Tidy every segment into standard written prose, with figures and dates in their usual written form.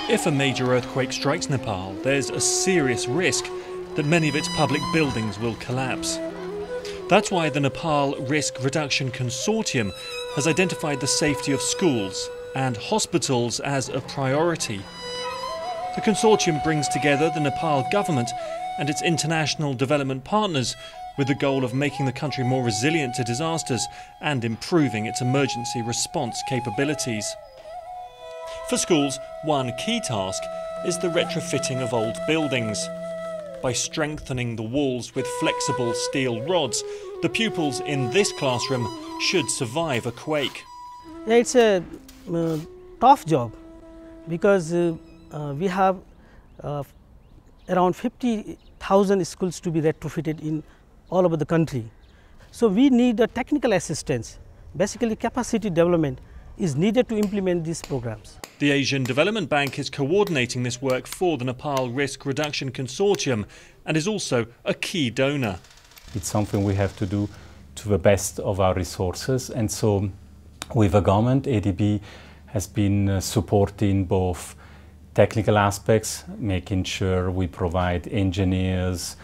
If a major earthquake strikes Nepal, there's a serious risk that many of its public buildings will collapse. That's why the Nepal Risk Reduction Consortium has identified the safety of schools and hospitals as a priority. The consortium brings together the Nepal government and its international development partners with the goal of making the country more resilient to disasters and improving its emergency response capabilities. For schools, one key task is the retrofitting of old buildings. By strengthening the walls with flexible steel rods, the pupils in this classroom should survive a quake. Yeah, it's a tough job because we have around 50,000 schools to be retrofitted in all over the country. So we need a technical assistance. Basically, capacity development is needed to implement these programs. The Asian Development Bank is coordinating this work for the Nepal Risk Reduction Consortium and is also a key donor. It's something we have to do to the best of our resources, and so with the government, ADB has been supporting both technical aspects, making sure we provide engineers,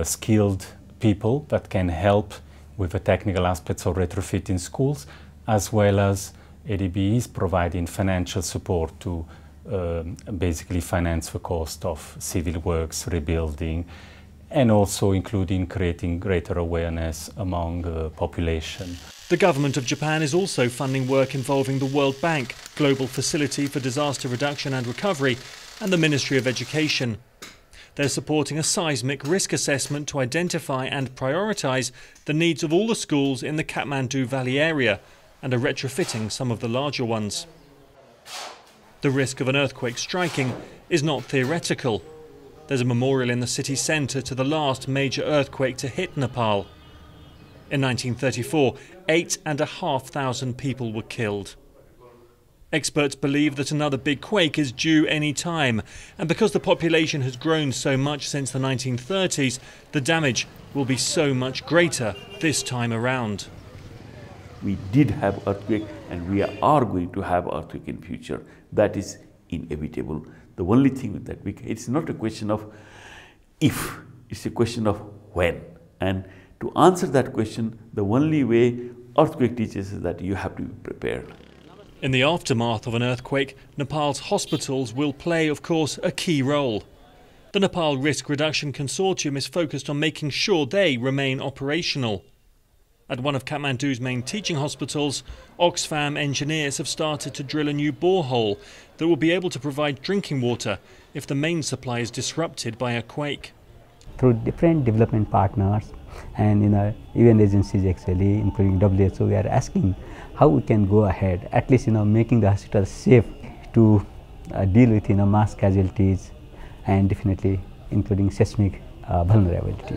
skilled people that can help with the technical aspects of retrofitting schools, as well as ADB is providing financial support to basically finance the cost of civil works, rebuilding, and also including creating greater awareness among the population. The government of Japan is also funding work involving the World Bank, Global Facility for Disaster Reduction and Recovery, and the Ministry of Education. They're supporting a seismic risk assessment to identify and prioritise the needs of all the schools in the Kathmandu Valley area, and are retrofitting some of the larger ones. The risk of an earthquake striking is not theoretical. There's a memorial in the city centre to the last major earthquake to hit Nepal. In 1934, 8,500 people were killed. Experts believe that another big quake is due any time, and because the population has grown so much since the 1930s, the damage will be so much greater this time around. We did have earthquake and we are going to have earthquake in future. That is inevitable. The only thing that it's not a question of if, it's a question of when. And to answer that question, the only way earthquake teaches is that you have to be prepared. In the aftermath of an earthquake, Nepal's hospitals will play, of course, a key role. The Nepal Risk Reduction Consortium is focused on making sure they remain operational. At one of Kathmandu's main teaching hospitals, Oxfam engineers have started to drill a new borehole that will be able to provide drinking water if the main supply is disrupted by a quake. Through different development partners and UN agencies actually, including WHO, we are asking how we can go ahead, at least making the hospital safe to deal with mass casualties and definitely including seismic vulnerability.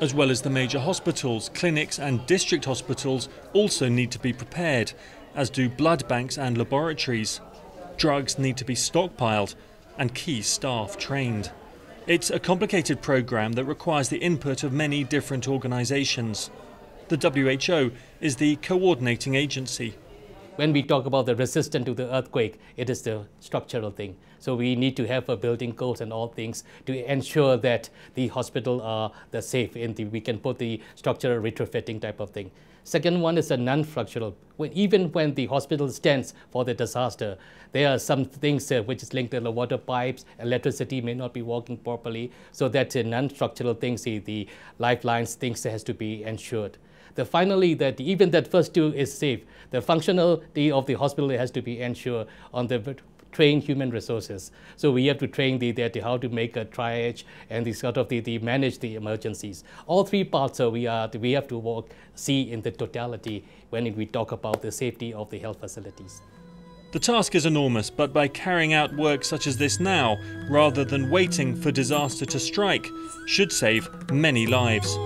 As well as the major hospitals, clinics and district hospitals also need to be prepared, as do blood banks and laboratories. Drugs need to be stockpiled and key staff trained. It's a complicated program that requires the input of many different organisations. The WHO is the coordinating agency. When we talk about the resistance to the earthquake, it is the structural thing. So we need to have a building codes and all things to ensure that the hospital are safe. We can put the structural retrofitting type of thing. Second one is a non-structural. Even when the hospital stands for the disaster, there are some things which is linked to the water pipes, electricity may not be working properly. So that's a non-structural thing. See, the lifelines, things has to be ensured. Finally, that even that first two is safe. The functionality of the hospital has to be ensured on the trained human resources. So we have to train how to make a triage and manage the emergencies. All three parts we have to see in the totality when we talk about the safety of the health facilities. The task is enormous, but by carrying out work such as this now, rather than waiting for disaster to strike, should save many lives.